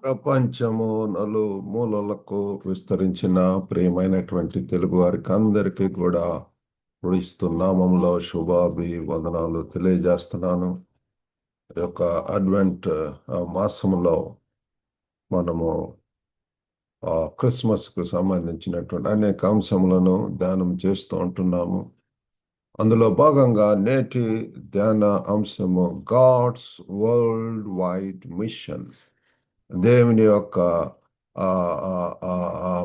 ప్రపంచము నలుమూలలకు విస్తరించిన ప్రియమైనటువంటి తెలుగు వారికి అందరికీ కూడా క్రీస్తు నామంలో శుభాభివందనాలు తెలియజేస్తున్నాను. ఈ యొక్క అడ్వెంట్ మాసములో మనము క్రిస్మస్ కు సంబంధించినటువంటి అనేక అంశములను ధ్యానం చేస్తూ ఉంటున్నాము. అందులో భాగంగా నేటి ధ్యాన అంశము గాడ్స్ వరల్డ్ వైడ్ మిషన్, దేవుని యొక్క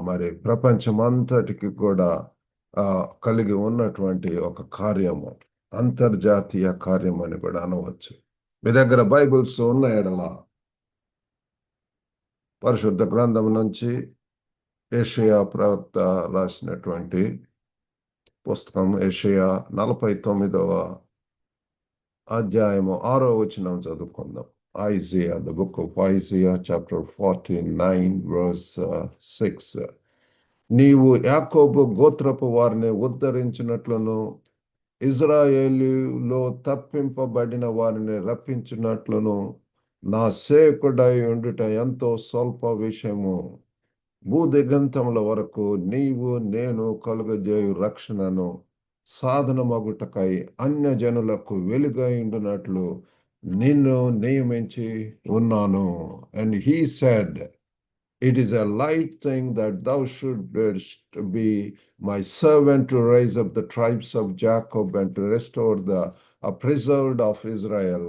మరి ప్రపంచమంతటికి కూడా కలిగి ఉన్నటువంటి ఒక కార్యము, అంతర్జాతీయ కార్యం అని కూడా అనవచ్చు. మీ దగ్గర బైబిల్స్ ఉన్న ఎడల పరిశుద్ధ గ్రంథం నుంచి యెషయా ప్రవక్త రాసినటువంటి పుస్తకం యెషయా 49వ అధ్యాయము 6వ వచనం చదువుకుందాం. Isaiah, the book of Isaiah, chapter 49, verse 6. నీవు యాకోబు గోత్రపు వారిని ఉద్ధరించినట్లును ఇజ్రాయేలులో తప్పింపబడిన వారిని రప్పించినట్లును నా సేవకుడై ఉండుట ఎంతో స్వల్ప విషయము. భూదిగంతముల వరకు నీవు నేను కలుగజేయు రక్షణను సాధనమగుటకై అన్యజనులకు వెలుగై ఉండునట్లు నిన్ను నియమించి ఉన్నాను. And he said, it is a light thing that thou shouldest be my servant to raise up the tribes of Jacob and to restore the preserved of Israel.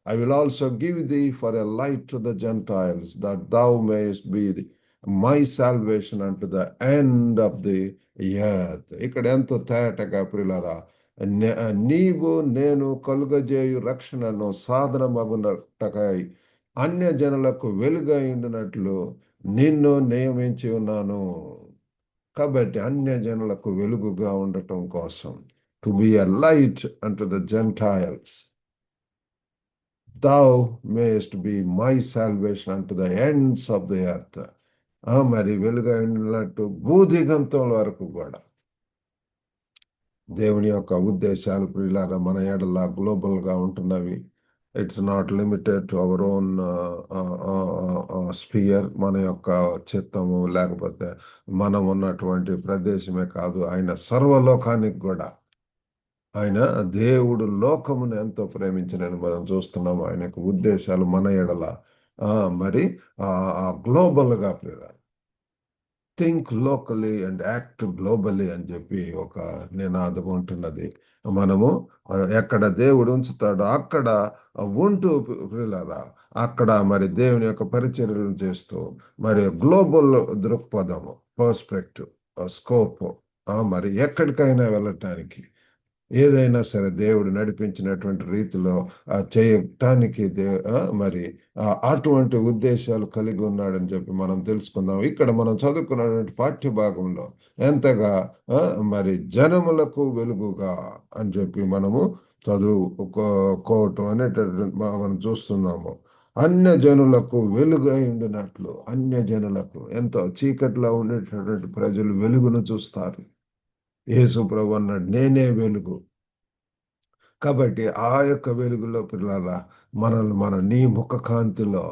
I will also give thee for a light to the Gentiles, that thou mayest be my salvation unto the end of the earth. ఇక్కడ ఎంతో తేటగా ప్రియులారా, నీవు నేను కలుగజేయు రక్షణను సాధనమగునటకై అన్య జనులకు వెలుగై ఉండినట్లు నిన్ను నియమించి ఉన్నాను. కాబట్టి అన్య జనులకు వెలుగుగా ఉండటం కోసం, to be a light unto the Gentiles, thou mayest be my salvation unto the ends of the earth. మరి వెలుగై ఉండినట్టు భూదిగంతం వరకు కూడా దేవుని యొక్క ఉద్దేశాలు ప్రియులారా మన ఎడల గ్లోబల్ గా ఉంటున్నవి. It's not limited to our own sphere, మన యొక్క చిత్తము లేకపోతే మనం ఉన్నటువంటి ప్రదేశమే కాదు, ఆయన సర్వలోకానికి కూడా, ఆయన దేవుడు లోకమును ఎంతో ప్రేమించినని మనం చూస్తున్నాము. ఆయన యొక్క ఉద్దేశాలు మన ఎడల మరి గ్లోబల్ గా ప్రియులారా, think locally and act globally అని చెప్పి ఒక నినాదం ఉంటున్నది. మనము ఎక్కడ దేవుడు ఉంచుతాడో అక్కడ ఉంటూ ప్రియులారా, అక్కడ మరి దేవుని యొక్క పరిచర్యలు చేస్తూ మరి గ్లోబల్ దృక్పథము, పర్స్పెక్టివ్, స్కోప్, మరి ఎక్కడికైనా వెళ్ళటానికి ఏదైనా సరే దేవుడు నడిపించినటువంటి రీతిలో చేయటానికి మరి అటువంటి ఉద్దేశాలు కలిగి ఉన్నాడని చెప్పి మనం తెలుసుకుందాం. ఇక్కడ మనం చదువుకున్నటువంటి పాఠ్య భాగంలో ఎంతగా మరి జనములకు వెలుగుగా అని చెప్పి మనము చదువుకోవటం అనేటటువంటి మనం చూస్తున్నాము. అన్య జనులకు వెలుగై ఉండినట్లు, అన్య జనులకు ఎంతో చీకట్లో ఉండేటటువంటి ప్రజలు వెలుగును చూస్తారు. యేసు ప్రభు అన్నాడు, నేనే వెలుగు. కాబట్టి ఆ యొక్క వెలుగులో పిల్లల మనం నీ ముఖ కాంతిలో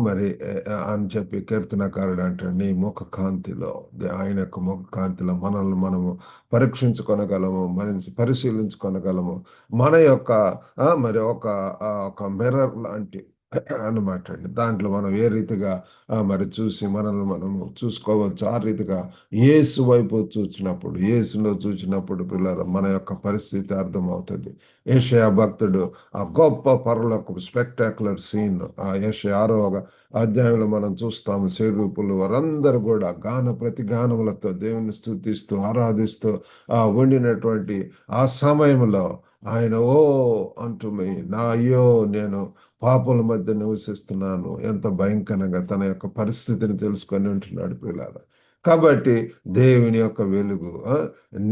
మరి అని చెప్పి కీర్తనకారుడు అంటాడు, నీ ముఖ కాంతిలో, ఆయన యొక్క ముఖ కాంతిలో మనల్ని మనము పరీక్షించుకొనగలము, మనల్ని పరిశీలించుకొనగలము. మన యొక్క మరి ఒక మిర్రర్ లాంటి అన్నమాట అండి. దాంట్లో మనం ఏ రీతిగా మరి చూసి మనల్ని మనము చూసుకోవచ్చు. ఆ రీతిగా యేసు వైపు చూచినప్పుడు, యేసులో చూచినప్పుడు పిల్లలు మన యొక్క పరిస్థితి అర్థమవుతుంది. యెషయా భక్తుడు ఆ గొప్ప పరలోకపు స్పెక్టాక్యులర్ సీన్ యెషయా 6వ అధ్యాయంలో మనం చూస్తాము. శరీరూపులు వారందరూ కూడా ప్రతిగానములతో దేవుని స్తుతిస్తూ ఆరాధిస్తూ ఉండినటువంటి ఆ సమయంలో ఆయన ఓ అంటూ నా అయ్యో నేను పాపల మధ్య నివసిస్తున్నాను, ఎంత భయంకరంగా తన యొక్క పరిస్థితిని తెలుసుకొని ఉంటున్నాడు పిల్లలు. కాబట్టి దేవుని యొక్క వెలుగు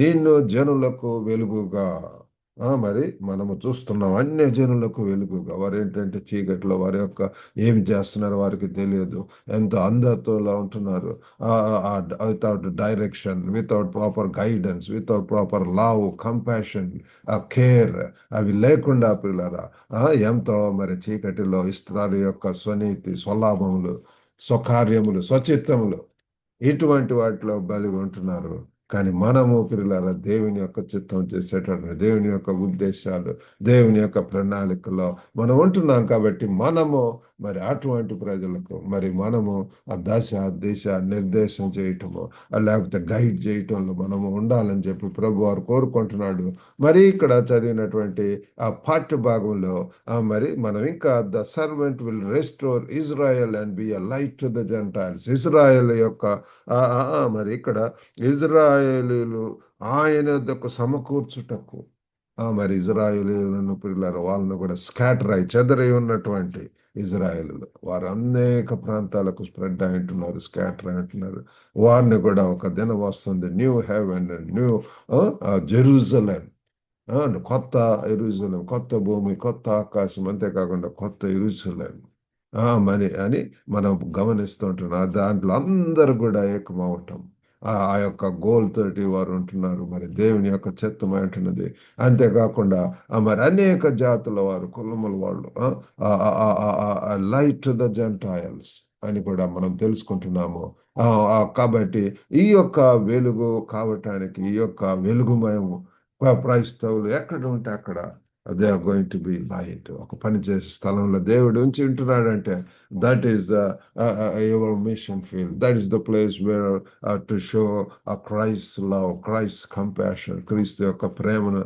నిన్ను జనులకు వెలుగుగా మరి మనము చూస్తున్నాం అన్య జనులకు వెలుగుగా. వారేంటంటే చీకట్లో వారి యొక్క ఏం చేస్తున్నారో వారికి తెలియదు. ఎంతో అంధత్వంలో ఉంటున్నారు. Without direction, without proper guidance, without proper love, compassion, care అవి లేకుండా పిల్లరా ఎంతో మరి చీకటిలో ఇష్టాల యొక్క స్వనీతి, స్వలాభములు, స్వకార్యములు, స్వచిత్తములు ఇటువంటి వాటిలో బలి ఉంటున్నారు. కానీ మనము పిల్లల దేవుని యొక్క చిత్తం చేసేటటువంటి దేవుని యొక్క ఉద్దేశాలు, దేవుని యొక్క ప్రణాళికలో మనం ఉంటున్నాం కాబట్టి మనము మరి అటువంటి ప్రజలకు మరి మనము ఆ దశ దిశ నిర్దేశం చేయటము లేకపోతే గైడ్ చేయటంలో మనము ఉండాలని చెప్పి ప్రభు వారు కోరుకుంటున్నాడు. మరి ఇక్కడ చదివినటువంటి ఆ పాఠ్య భాగంలో మరి మనం ఇంకా the servant will restore Israel and be a light to the Gentiles. Israel యొక్క మరి ఇక్కడ ఇజ్రాయేలీలు ఆయన యొద్దకు సమకూర్చుటకు మరి ఇజ్రాయేలీలను పిల్లలు వాళ్ళను కూడా స్కాటర్ అయి చెదరై ఉన్నటువంటి ఇజ్రాయేలీలు వారు అనేక ప్రాంతాలకు స్ప్రెడ్ అయి ఉంటున్నారు, స్కాటర్ అయి ఉంటున్నారు. వారిని కూడా ఒక దినం వస్తుంది, new heaven and new Jerusalem, కొత్త యెరూషలేం, కొత్త భూమి, కొత్త ఆకాశం, అంతేకాకుండా కొత్త యెరూషలేం మరి అని మనం గమనిస్తుంటున్నాం. దాంట్లో అందరూ కూడా ఏకమవటం ఆ యొక్క గోల్ తోటి వారు ఉంటున్నారు. మరి దేవుని యొక్క చిత్తమై ఉంటున్నది. అంతేకాకుండా మరి అనేక జాతుల వారు, కులముల వాళ్ళు లైట్ ద జెంటైల్స్ అని కూడా మనం తెలుసుకుంటున్నాము. కాబట్టి ఈ యొక్క వెలుగు కావటానికి ఈ యొక్క వెలుగుమయము క్రైస్తవులు ఎక్కడ ఉంటే అక్కడ they are going to be light. ఒక పని చేసే స్థలంలో దేవుడు ఉంచి ఉంటున్నాడంటే that is the your mission field. That is the place where to show Christ love, Christ compassion, క్రీస్తు యొక్క ప్రేమను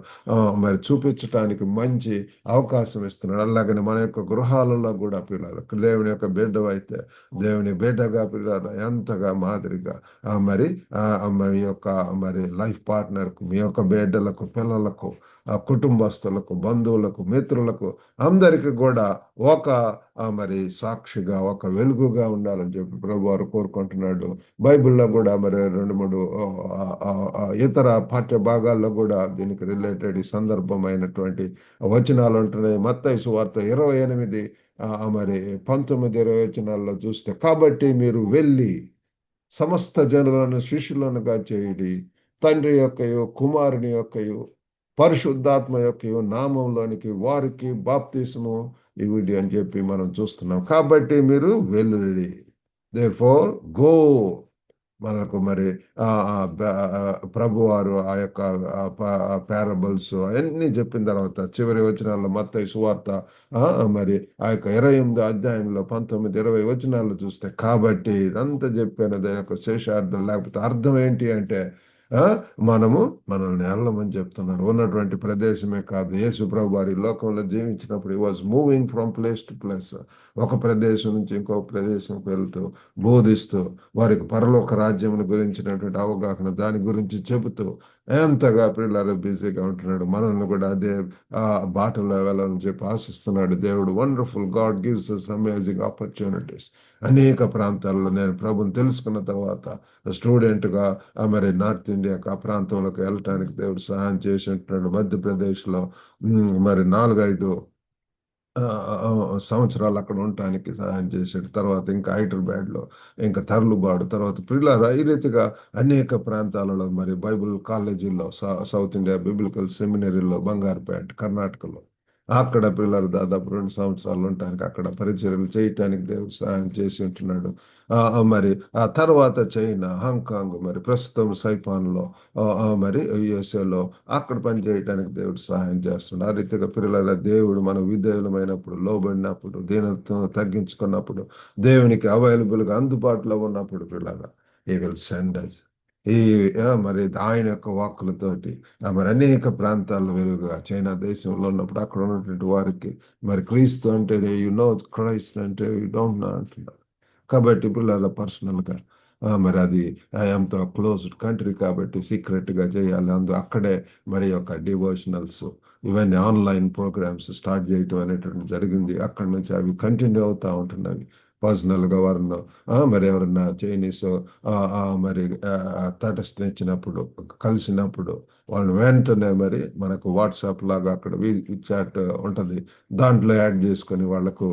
మరి చూపించడానికి మంచి అవకాశం ఇస్తున్నాడు. అలాగని మన యొక్క గృహాలలో కూడా పిల్లలు దేవుని యొక్క బిడ్డ అయితే దేవుని బిడ్డగా పిల్లలు ఎంతగా మాదిరిగా మరి మీ యొక్క మరి లైఫ్ పార్ట్నర్కు, మీ యొక్క బిడ్డలకు, పిల్లలకు, కుటుంబస్తులకు, బంధువులకు, మిత్రులకు అందరికి కూడా ఒక మరి సాక్షిగా, ఒక వెలుగుగా ఉండాలని చెప్పి ప్రభు వారు కోరుకుంటున్నాడు. బైబిల్లో కూడా మరి 2-3 ఇతర పాఠ్య భాగాల్లో కూడా దీనికి రిలేటెడ్ ఈ సందర్భమైనటువంటి వచనాలు ఉంటున్నాయి. మత్తయి సువార్త 28 మరి 19-20 వచనాల్లో చూస్తే, కాబట్టి మీరు వెళ్ళి సమస్త జనులను శిష్యులనుగా చేయుడి, తండ్రి యొక్కయు కుమారుని యొక్కయు పరిశుద్ధాత్మ యొక్క నామంలోనికి వారికి బాప్తిస్ము ఇవిడి అని చెప్పి మనం చూస్తున్నాం. కాబట్టి మీరు వెళ్ళుడి. Therefore go. మనకు మరి ప్రభువారు ఆ యొక్క పారబుల్స్ అవన్నీ చెప్పిన తర్వాత చివరి వచనాల్లో మత్తయి సువార్త మరి ఆ యొక్క 28 అధ్యాయంలో 19-20 వచనాల్లో చూస్తే, కాబట్టి ఇదంతా చెప్పాను దాని యొక్క శేషార్థం లేకపోతే అర్థం ఏంటి అంటే మనము మనల్ని వెళ్ళమని చెప్తున్నాడు. ఉన్నటువంటి ప్రదేశమే కాదు, యేసు ప్రభు వారి లోకంలో జీవించినప్పుడు ఈ was moving from place to place. ఒక ప్రదేశం నుంచి ఇంకొక ప్రదేశంకి వెళ్తూ బోధిస్తూ వారికి పరలోక రాజ్యమును గురించినటువంటి అవగాహన దాని గురించి చెబుతూ ఎంతగా పిల్లలు బిజీగా ఉంటున్నాడు. మనల్ని కూడా అదే బాటలో వెళ్ళాలని చెప్పి ఆశిస్తున్నాడు దేవుడు. Wonderful God gives us amazing opportunities. అనేక ప్రాంతాల్లో నేను ప్రభుని తెలుసుకున్న తర్వాత స్టూడెంట్గా మరి నార్త్ ఇండియాకి ఆ ప్రాంతంలోకి వెళ్ళటానికి దేవుడు సహాయం చేసి ఉంటున్నాడు. మధ్యప్రదేశ్లో మరి 4-5 సంవత్సరాలు అక్కడ ఉండటానికి సహాయం చేశాడు. తర్వాత ఇంకా హైదరాబాద్లో, ఇంకా తర్లుబాడు, తర్వాత పిల్లల ఈ రీతిగా అనేక ప్రాంతాలలో మరి బైబిల్ కాలేజీల్లో, సౌత్ ఇండియా బిబిలికల్ సెమినరీలో, బంగారుపేట కర్ణాటకలో అక్కడ పిల్లలు దాదాపు 2 సంవత్సరాలు ఉండటానికి అక్కడ పరిచర్యలు చేయటానికి దేవుడు సహాయం చేసి ఉంటున్నాడు. మరి ఆ తర్వాత చైనా, హాంకాంగ్, మరి ప్రస్తుతం సైపాన్లో మరి యుఎస్ఏలో అక్కడ పని చేయడానికి దేవుడు సహాయం చేస్తున్నాడు. ఆ రీతిగా పిల్లల దేవుడు మనం విధేయులమైనప్పుడు, లోబడినప్పుడు, దీనత్వం తగ్గించుకున్నప్పుడు, దేవునికి అవైలబుల్గా అందుబాటులో ఉన్నప్పుడు పిల్లల ఈ విల్ సెండ్ us. ఈ మరి ఆయన యొక్క వాక్కులతోటి మరి అనేక ప్రాంతాల్లో వెలుగుగా చైనా దేశంలో ఉన్నప్పుడు అక్కడ ఉన్నటువంటి వారికి మరి క్రీస్తు అంటే క్రైస్ట్ అంటే యూ డోంట్ నో అంటున్నారు. కాబట్టి పిల్లల పర్సనల్గా మరి అది ఎంతో క్లోజ్డ్ కంట్రీ కాబట్టి సీక్రెట్గా చేయాలి. అక్కడే మరి యొక్క డివోషనల్స్ ఇవన్నీ ఆన్లైన్ ప్రోగ్రామ్స్ స్టార్ట్ చేయటం అనేటువంటి జరిగింది. అక్కడి నుంచి అవి కంటిన్యూ అవుతూ ఉంటున్నవి. పర్సనల్గా వారిని మరి ఎవరన్నా చైనీస్ మరి తటస్థించినప్పుడు కలిసినప్పుడు వాళ్ళు వెంటనే మరి మనకు వాట్సాప్ లాగా అక్కడ చాట్ ఉంటుంది, దాంట్లో యాడ్ చేసుకొని వాళ్ళకు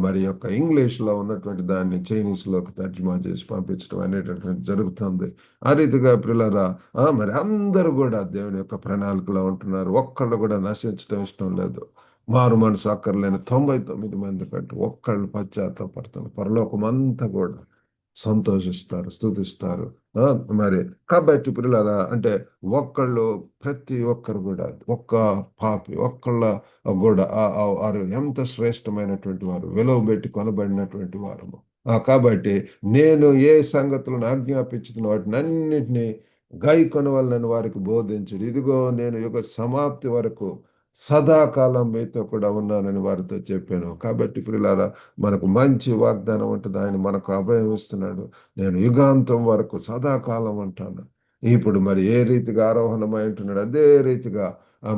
మరి యొక్క ఇంగ్లీష్లో ఉన్నటువంటి దాన్ని చైనీస్లోకి తర్జుమా చేసి పంపించడం అనేటటువంటి జరుగుతుంది. ఆ రీతిగా పిల్లరా మరి అందరూ కూడా దేవుని యొక్క ప్రణాళికలో ఉంటున్నారు. ఒక్కళ్ళు కూడా నశించడం ఇష్టం లేదు. మారు మనసు అక్కర్లేని 99 మంది కంటే ఒక్కళ్ళు పశ్చాత్తాపడతారు. పరలోకం అంతా కూడా సంతోషిస్తారు, స్తుతిస్తారు. ఆ, మరి కాబట్టి పిల్లలారా అంటే ఒక్కళ్ళు ప్రతి ఒక్కరు కూడా ఒక్క పాపి ఒక్కళ్ళ కూడా వారు ఎంత శ్రేష్టమైనటువంటి వారు, విలువ పెట్టి కొనబడినటువంటి వారు. కాబట్టి నేను ఏ సంగతులను ఆజ్ఞాపించిన వాటిని అన్నిటినీ గైకొనవలనని వారికి బోధించుడు. ఇదిగో నేను యుగ సమాప్తి వరకు సదాకాలం మీతో కూడా ఉన్నానని వారితో చెప్పాను. కాబట్టి ప్రియులారా మనకు మంచి వాగ్దానం ఉంటుంది. ఆయన మనకు అభయం ఇస్తున్నాడు. నేను యుగాంతం వరకు సదాకాలం అంటాను. ఇప్పుడు మరి ఏ రీతిగా ఆరోహణమై ఉంటున్నాడు అదే రీతిగా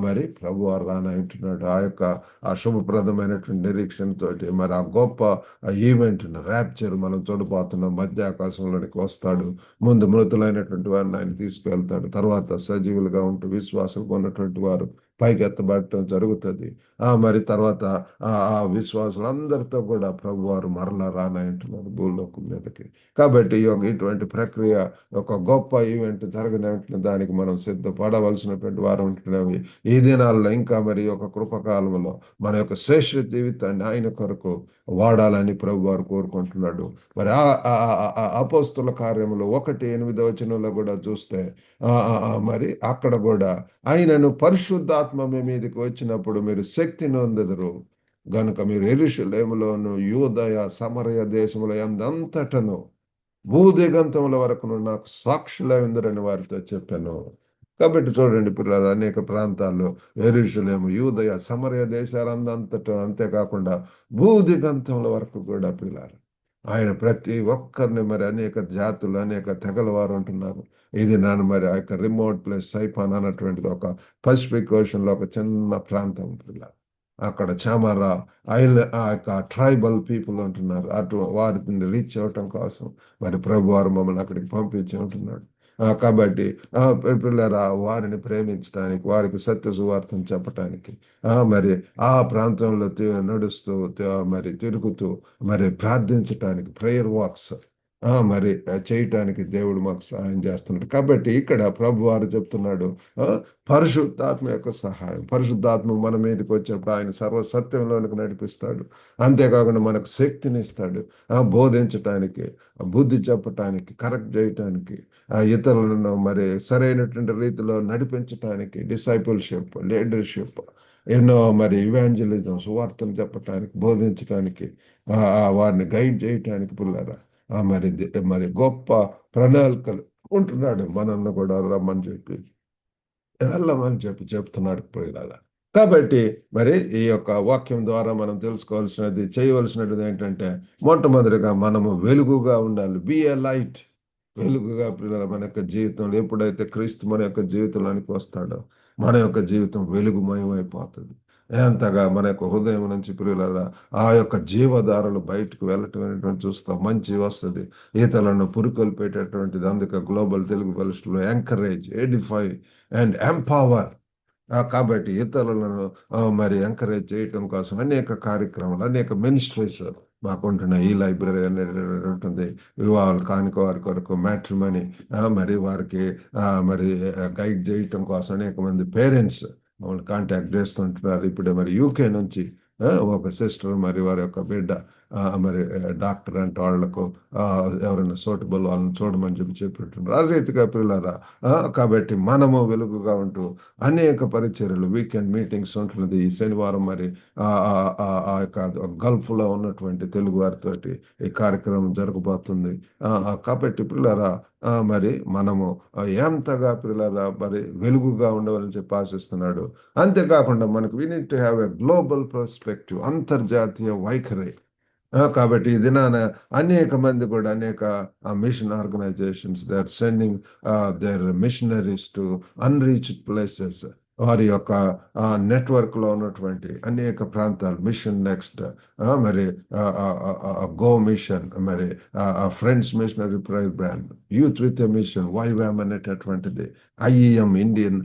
మరి ప్రభు వారు రానంటున్నాడు. ఆ యొక్క ఆ శుభప్రదమైనటువంటి నిరీక్షణతోటి మరి ఆ గొప్ప ఈవెంట్ ర్యాప్చర్ మనం చూడబోతున్నాం. మధ్య ఆకాశంలోనికి వస్తాడు. ముందు మృతులైనటువంటి వారిని ఆయన తీసుకువెళ్తాడు. తర్వాత సజీవులుగా ఉంటూ విశ్వాసం ఉన్నటువంటి వారు పైకి ఎత్తబడటం జరుగుతుంది. మరి తర్వాత ఆ విశ్వాసులందరితో కూడా ప్రభు వారు మరలా రానంటున్నారు భూలోకం మీదకి. కాబట్టి ఇటువంటి ప్రక్రియ ఒక గొప్ప ఈవెంట్ జరగనటువంటి దానికి మనం సిద్ధపడవలసినటువంటి వారు ఉంటున్నవి. ఈ దినాల్లో ఇంకా మరి ఒక కృపకాలంలో మన యొక్క శ్రేష్ఠ జీవితాన్ని ఆయన కొరకు వాడాలని ప్రభు వారు కోరుకుంటున్నాడు. మరి ఆ అపోస్తుల కార్యములు 1:8 కూడా చూస్తే మరి అక్కడ కూడా ఆయనను పరిశుద్ధాత్మ మీ మీదకి వచ్చినప్పుడు మీరు శక్తి నొందెదరు గనుక మీరు యెరూషలేములోను యూదయ సమరయ దేశముల యందంతటను భూదిగంతముల వరకును నాకు సాక్షులై ఉందరని వారితో చెప్పాను. కాబట్టి చూడండి పిల్లలు అనేక ప్రాంతాల్లో యెరూషలేము యూదయ సమరయ దేశాలందంతటా, అంతేకాకుండా భూదిగంతముల వరకు కూడా పిల్లలు ఆయన ప్రతి ఒక్కరిని మరి అనేక జాతులు అనేక తెగల వారు ఉంటున్నారు. ఇది నన్ను మరి ఆ యొక్క రిమోట్ ప్లేస్ సైపాన్ అన్నటువంటిది ఒక పసిఫిక్ ఓషన్లో ఒక చిన్న ప్రాంతం పిల్లలు. అక్కడ చామరా ఆ యొక్క ట్రైబల్ పీపుల్ ఉంటున్నారు. అటు వారిని రీచ్ అవ్వటం కోసం మరి ప్రభు వారు మమ్మల్ని అక్కడికి పంపించి ఉంటున్నాడు. కాబట్టి పిల్లరా వారిని ప్రేమించడానికి, వారికి సత్య సువార్తను చెప్పటానికి మరి ఆ ప్రాంతంలో నడుస్తూ మరి తిరుగుతూ మరి ప్రార్థించటానికి ప్రేయర్ వాక్స్ మరి చేయటానికి దేవుడు మాకు సహాయం చేస్తున్నాడు. కాబట్టి ఇక్కడ ప్రభు వారు చెప్తున్నాడు ఆ, పరిశుద్ధాత్మ యొక్క సహాయం. పరిశుద్ధాత్మ మన మీదకి వచ్చినప్పుడు ఆయన సర్వసత్యంలోనికి నడిపిస్తాడు. అంతేకాకుండా మనకు శక్తిని ఇస్తాడు బోధించటానికి, బుద్ధి చెప్పటానికి, కరెక్ట్ చేయటానికి, ఇతరులను మరి సరైనటువంటి రీతిలో నడిపించటానికి, డిసైపుల్షిప్, లీడర్షిప్, ఎన్నో మరి ఇవాంజలిజం సువార్తను చెప్పటానికి, బోధించటానికి, వారిని గైడ్ చేయటానికి పిల్లరా మరి గొప్ప ప్రణాళికలు ఉంటున్నాడు. మనల్ని కూడా రమ్మని చెప్పి వెళ్ళమని చెప్పి చెప్తున్నాడు పిల్లల. కాబట్టి మరి ఈ యొక్క వాక్యం ద్వారా మనం తెలుసుకోవాల్సినది, చేయవలసినది ఏంటంటే మొట్టమొదటిగా మనము వెలుగుగా ఉండాలి. బి ఏ లైట్. వెలుగుగా పిల్లల మన యొక్క జీవితంలో ఎప్పుడైతే క్రీస్తు మన యొక్క జీవితంలోనికి వస్తాడో మన యొక్క జీవితం వెలుగుమయమైపోతుంది. ఎంతగా మన యొక్క హృదయం నుంచి పిల్లల ఆ యొక్క జీవధారలు బయటకు వెళ్ళటం అనేటువంటి చూస్తాం. మంచి వస్తుంది, ఈతలను పురుకొల్పేటటువంటిది. అందుకే గ్లోబల్ తెలుగు ఫెలోషిప్లో ఎంకరేజ్, ఎడిఫై అండ్ ఎంపవర్. కాబట్టి ఇతరులను మరి ఎంకరేజ్ చేయటం కోసం అనేక కార్యక్రమాలు, అనేక మినిస్ట్రీస్ మాకుంటున్నాయి. ఈ లైబ్రరీ అనేది ఉంటుంది. వివాహాలు కానుక వారి కొరకు మ్యాట్రిమనీ మరి వారికి మరి గైడ్ చేయటం కోసం అనేక మంది పేరెంట్స్ మమ్మల్ని కాంటాక్ట్ చేస్తుంటున్నారు. ఇప్పుడు మరి యూకే నుంచి ఒక సిస్టర్ మరి వారి యొక్క బిడ్డ మరి డాక్టర్ అంటే వాళ్లకు ఎవరైనా సూటబుల్ వాళ్ళని చూడమని చెప్పిట్టున్నారు. ఆ రీతిగా పిల్లరా కాబట్టి మనము వెలుగుగా ఉంటూ అనేక పరిచర్యలు, వీకెండ్ మీటింగ్స్ ఉంటున్నది. ఈ శనివారం మరి ఆ యొక్క గల్ఫ్లో ఉన్నటువంటి తెలుగు వారితోటి ఈ కార్యక్రమం జరగబోతుంది. కాబట్టి పిల్లరా మరి మనము ఎంతగా పిల్లరా మరి వెలుగుగా ఉండవాలని చెప్పి ఆశిస్తున్నాడు. అంతేకాకుండా మనకు we need to have a global perspective, అంతర్జాతీయ వైఖరి. కాబట్టి ఈ దినాన అనేక మంది కూడా అనేక mission organisations they are sending their missionaries to unreached places. వారి యొక్క నెట్వర్క్లో ఉన్నటువంటి అనేక ప్రాంతాలు, మిషన్ నెక్స్ట్, మరి గో మిషన్, మరి friends missionary private brand, youth with a mission, వైవామ్ అనేటటువంటిది, ఐఈఎం ఇండియన్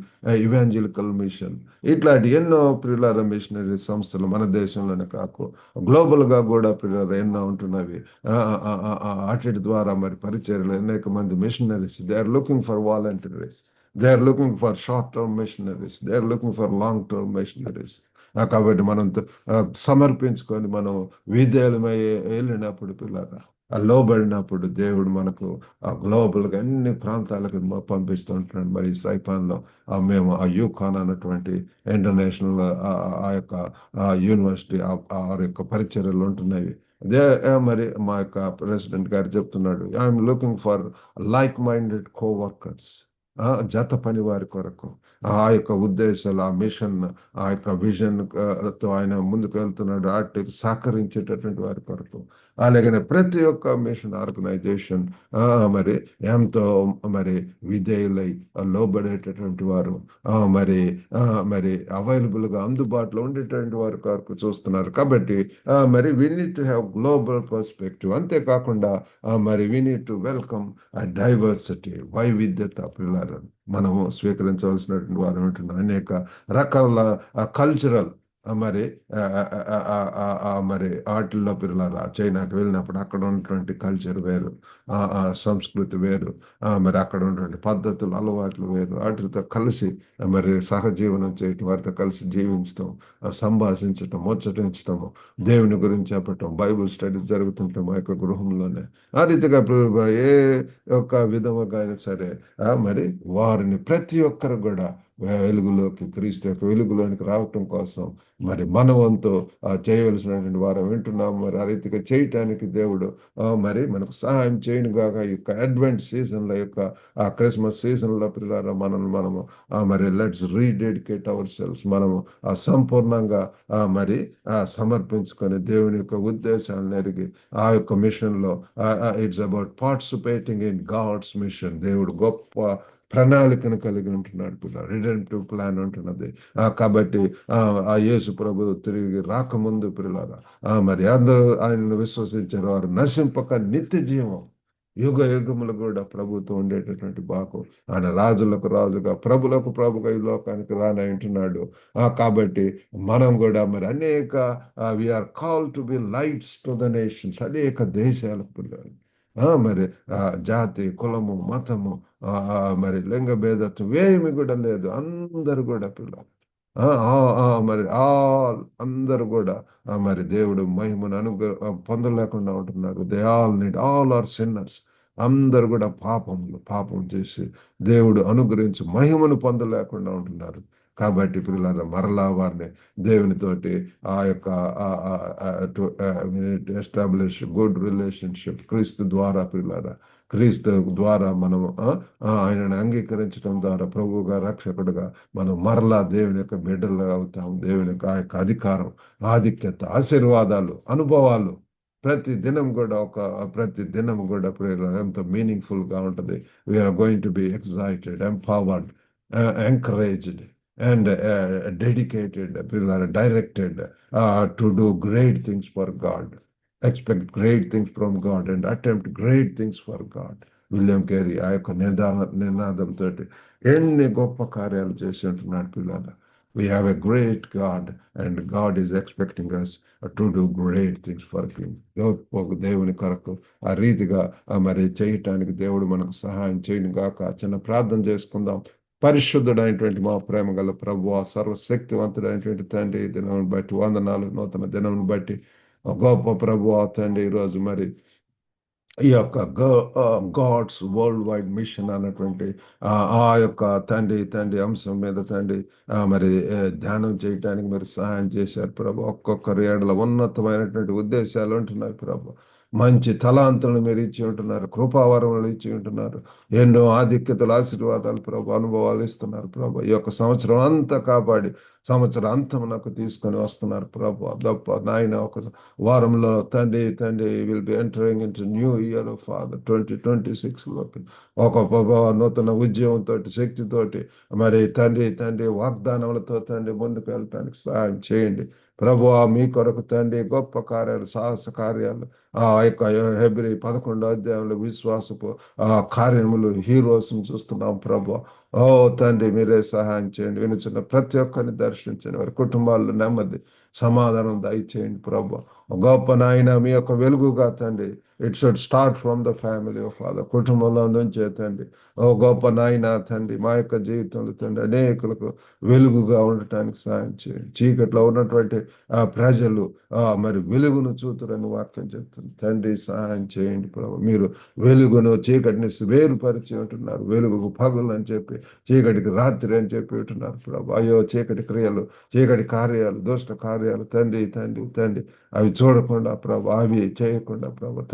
ఇవాంజలికల్ మిషన్, ఇట్లాంటి ఎన్నో ప్రియులార మిషనరీ సంస్థలు మన దేశంలోనే కాకు గ్లోబల్గా కూడా ప్రియులార ఎన్నో ఉంటున్నవి. అటు ద్వారా మరి పరిచర్యలు అనేక మంది missionaries, they are looking for volunteers, they are looking for short term missionaries, they are looking for long term missionaries. కాబట్టి మనం సమర్పించుకొని మనం విధేయులమై వెళ్ళినప్పుడు పిల్లల లోబడినప్పుడు దేవుడు మనకు ఆ గ్లోబల్గా అన్ని ప్రాంతాలకు పంపిస్తూ ఉంటున్నాడు. మరి ఈ సైపాన్లో మేము ఆ యూకాన్ అన్నటువంటి ఇంటర్నేషనల్ ఆ యొక్క యూనివర్సిటీ ఆ యొక్క పరిచర్యలు ఉంటున్నాయి. అదే మరి మా యొక్క ప్రెసిడెంట్ గారు చెప్తున్నాడు, I'm looking for like minded coworkers, జత పని వారి కొరకు. ఆ యొక్క ఉద్దేశాలు, ఆ మిషన్, ఆ యొక్క విజన్ తో ఆయన ముందుకు వెళ్తున్నాడు, వాటికి సహకరించేటటువంటి వారి కొరకు. అలాగనే ప్రతి ఒక్క మిషన్ ఆర్గనైజేషన్ మరి ఎంతో మరి విధేయులై లోబడేటటువంటి వారు, మరి మరి అవైలబుల్ గా అందుబాటులో ఉండేటువంటి వారి కొరకు చూస్తున్నారు. కాబట్టి మరి we need to have global perspective. అంతేకాకుండా మరి we need to welcome diversity, వైవిధ్యత పిల్లలను మనము స్వీకరించవలసినటువంటి వారు ఉంటున్నాం. అనేక రకాల కల్చరల్ మరి మరి వాటిల్లో పిల్లల చైనాకి వెళ్ళినప్పుడు అక్కడ ఉన్నటువంటి కల్చర్ వేరు, సంస్కృతి వేరు, మరి అక్కడ ఉన్నటువంటి పద్ధతులు, అలవాట్లు వేరు. వాటితో కలిసి మరి సహజీవనం చేయటం, వారితో కలిసి జీవించటం, సంభాషించటం, ముచ్చటించటము, దేవుని గురించి చెప్పటం, బైబిల్ స్టడీస్ జరుగుతుంటాం మా యొక్క గృహంలోనే. ఆ రీతిగా ఏ ఒక్క విధముగా అయినా సరే మరి వారిని ప్రతి ఒక్కరు కూడా వెలుగులోకి, క్రీస్తు యొక్క వెలుగులోనికి రావటం కోసం మరి మన వంతు చేయవలసినటువంటి వారు వింటున్నాం. మరి ఆ రీతిగా చేయటానికి దేవుడు మరి మనకు సహాయం చేయను గాక. ఈ యొక్క అడ్వెంట్ సీజన్ల యొక్క ఆ క్రిస్మస్ సీజన్లో పిల్లల మనము మరి లెట్స్ రీడెడికేట్ అవర్ సెల్స్, మనము సంపూర్ణంగా మరి సమర్పించుకొని దేవుని యొక్క ఉద్దేశాలను ఎరిగి ఆ యొక్క మిషన్లో it's about participating in God's mission. దేవుడు గొప్ప ప్రణాళికను కలిగి ఉంటున్నాడు పిల్లలు, రిడెంప్టివ్ ప్లాన్ ఉంటున్నది. కాబట్టి ఆ యేసు ప్రభు తిరిగి రాకముందు పిల్లల మరి అందరూ ఆయనను విశ్వసించారు, వారు నశింపక నిత్య జీవం, యుగ యుగములు కూడా ప్రభుత్వం ఉండేటటువంటి బాకు. ఆయన రాజులకు రాజుగా, ప్రభులకు ప్రభుగా ఈ లోకానికి రానంటున్నాడు. కాబట్టి మనం కూడా మరి అనేక we are call to be lights to the nations, అనేక దేశాలకు పిల్లలు మరి జాతి, కులము, మతము, మరి లింగ భేదత్వం ఏమి కూడా లేదు, అందరు కూడా పిల్లలు మరి అందరు కూడా మరి దేవుడు మహిమను పొందలేకుండా ఉంటున్నారు. They all need, all are sinners, అందరు కూడా పాపం చేసి దేవుడు అనుగ్రహించి మహిమను పొందలేకుండా ఉంటున్నారు. కాబట్టి పిల్లల మరలా వారిని దేవునితోటి ఆ యొక్క ఎస్టాబ్లిష్ గుడ్ రిలేషన్షిప్ క్రీస్తు ద్వారా పిల్లల, క్రీస్తు ద్వారా మనము ఆయనను అంగీకరించడం ద్వారా ప్రభువుగా, రక్షకుడుగా మనం మరలా దేవుని యొక్క బిడ్డలు అవుతాం. దేవుని యొక్క ఆ యొక్క అధికారం, ఆధిక్యత, ఆశీర్వాదాలు, అనుభవాలు ప్రతి దినం కూడా ఎంతో మీనింగ్ఫుల్ గా ఉంటుంది. We are going to be excited, empowered, encouraged and dedicated, people are directed to do great things for God, expect great things from God and attempt great things for God. William Carey ఆ యొక్క నినాదంతో ఎన్ని గొప్ప కార్యాలు చేసి ఉంటున్నాడు పిల్లల. We have a great God and God is expecting us to do great things for Him. దేవుని కొరకు ఆ రీతిగా మరి చేయటానికి దేవుడు మనకు సహాయం చేయను గాక. చిన్న ప్రార్థన చేసుకుందాం. పరిశుద్ధుడైనటువంటి మా ప్రేమ గల ప్రభువా, సర్వశక్తివంతుడైనటువంటి తండ్రి, ఈ దినం బట్టి వందనాలు, నూతన దినం బట్టి గొప్ప ప్రభువా తండ్రి, ఈరోజు మరి ఈ యొక్క గాడ్స్ వరల్డ్ వైడ్ మిషన్ అన్నటువంటి ఆ యొక్క తండ్రి అంశం మీద తండ్రి మరి ధ్యానం చేయటానికి మరి సహాయం చేశారు ప్రభు. ఒక్కొక్కరి ఏడల ఉన్నతమైనటువంటి ఉద్దేశాలు ఉంటున్నాయి ప్రభు. మంచి తలాంతులను మీరు ఇచ్చి ఉంటున్నారు, కృపావరములు ఇచ్చి ఉంటున్నారు, ఎన్నో ఆధిక్యతలు, ఆశీర్వాదాలు ప్రభు, అనుభవాలు ఇస్తున్నారు ప్రభు. ఈ యొక్క సంవత్సరం అంతా కాపాడి సంవత్సరం అంతం నాకు తీసుకొని వస్తున్నారు ప్రభు. గొప్ప నాయన, ఒక వారంలో తండ్రి will be entering into new year of father 2026లోకి ఒక నూతన ఉద్యమంతో, శక్తితోటి, మరి తండ్రి వాగ్దానములతో ముందుకు వెళ్ళటానికి సహాయం చేయండి ప్రభు. మీ కొరకు గొప్ప కార్యాలు, సాహస కార్యాలు, ఆ యొక్క హెబ్రీ 11వ అధ్యాయంలో విశ్వాసపు కార్యములు, హీరోస్ చూస్తున్నాం ప్రభు. ఓ మీరే సహాయం చేయండి. వినుచున్న ప్రతి ఒక్కరిని దర్శించండి, వారి కుటుంబాల్లో నెమ్మది, సమాధానం దయచేయండి ప్రభు. గొప్ప నాయన, మీ యొక్క వెలుగుగా it should start from the family of father, కుటుంబంలో నుంచే ఓ గొప్ప నాయన మా యొక్క జీవితంలో అనేకులకు వెలుగుగా ఉండటానికి సహాయం చేయండి. చీకట్లో ఉన్నటువంటి ప్రజలు మరి వెలుగును చూతురని వాక్యం చెప్తుంది సహాయం చేయండి ప్రభు. మీరు వెలుగును చీకటిని వేరుపరిచి ఉంటున్నారు. వెలుగుకు పగులు అని చెప్పి, చీకటికి రాత్రి అని చెప్పి ఉంటున్నారు ప్రభు. అయ్యో, చీకటి క్రియలు, చీకటి కార్యాలు, దుష్ట కార్యాలు తండ్రి అవి చూడకుండా ప్రభు, అవి చేయకుండా ప్రభు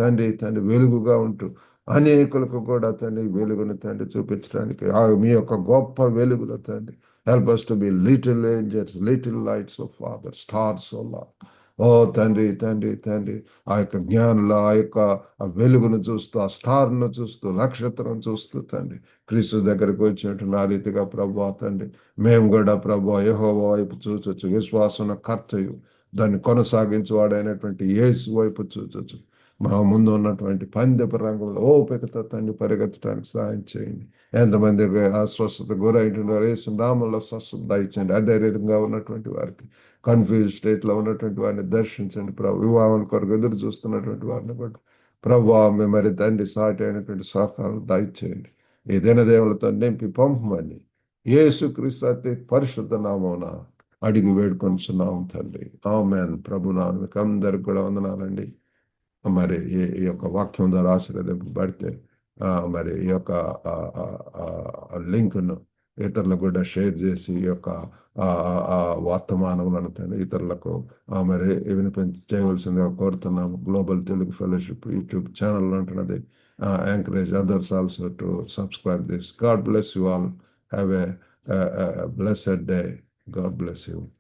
వెలుగుగా ఉంటూ అనేకులకు కూడా వెలుగును చూపించడానికి మీ యొక్క గొప్ప వెలుగులో help us to be little angels, little lights of Father, stars, O Lord. ఓ తండ్రి ఆ యొక్క జ్ఞానుల ఆ యొక్క వెలుగును చూస్తూ, ఆ స్టార్ను చూస్తూ, నక్షత్రం చూస్తూ క్రీస్తు దగ్గరకు వచ్చినట్టు ఆ రీతిగా ప్రభు మేము కూడా ప్రభు యెహోవా వైపు చూచొచ్చు, విశ్వాసం కర్తయు దాన్ని కొనసాగించేవాడైనటువంటి యేసు వైపు చూచొచ్చు. మా ముందు ఉన్నటువంటి పందెపు రంగంలో ఓపికతో పరిగెత్తడానికి సహాయం చేయండి. ఎంతమంది అస్వస్థత గురైంటున్నారు, యేసు నామములో స్వస్థత దయచేయండి. అదే విధంగా ఉన్నటువంటి వారికి, కన్ఫ్యూజ్ స్టేట్లో ఉన్నటువంటి వారిని దర్శించండి ప్రభు. వివాహం కొరకు ఎదురు చూస్తున్నటువంటి వారిని కూడా ప్రభు మరి సాటి అయినటువంటి సహకారం దయచేయండి. ఈ దినదేవులతో నింపి పంపమని యేసుక్రీస్తు అతి పరిశుద్ధ నామమున అడిగి వేడుకొనిచున్నాం తండ్రి. ఆమేన్. ప్రభు నామమున అందరికి కూడా వందనాలండి. మరి ఈ యొక్క వాక్యం ద్వారా ఆశీర్వదింపబడితే మరి ఈ యొక్క లింక్ను ఇతరులకు కూడా షేర్ చేసి ఈ యొక్క వర్తమానములను ఇతరులకు మరి వినిపించి చేయవలసిందిగా కోరుతున్నాము. Global Telugu fellowship YouTube channel ఉంటున్నది. Encourage others also to subscribe this. God bless you all. Have a blessed day. God bless you.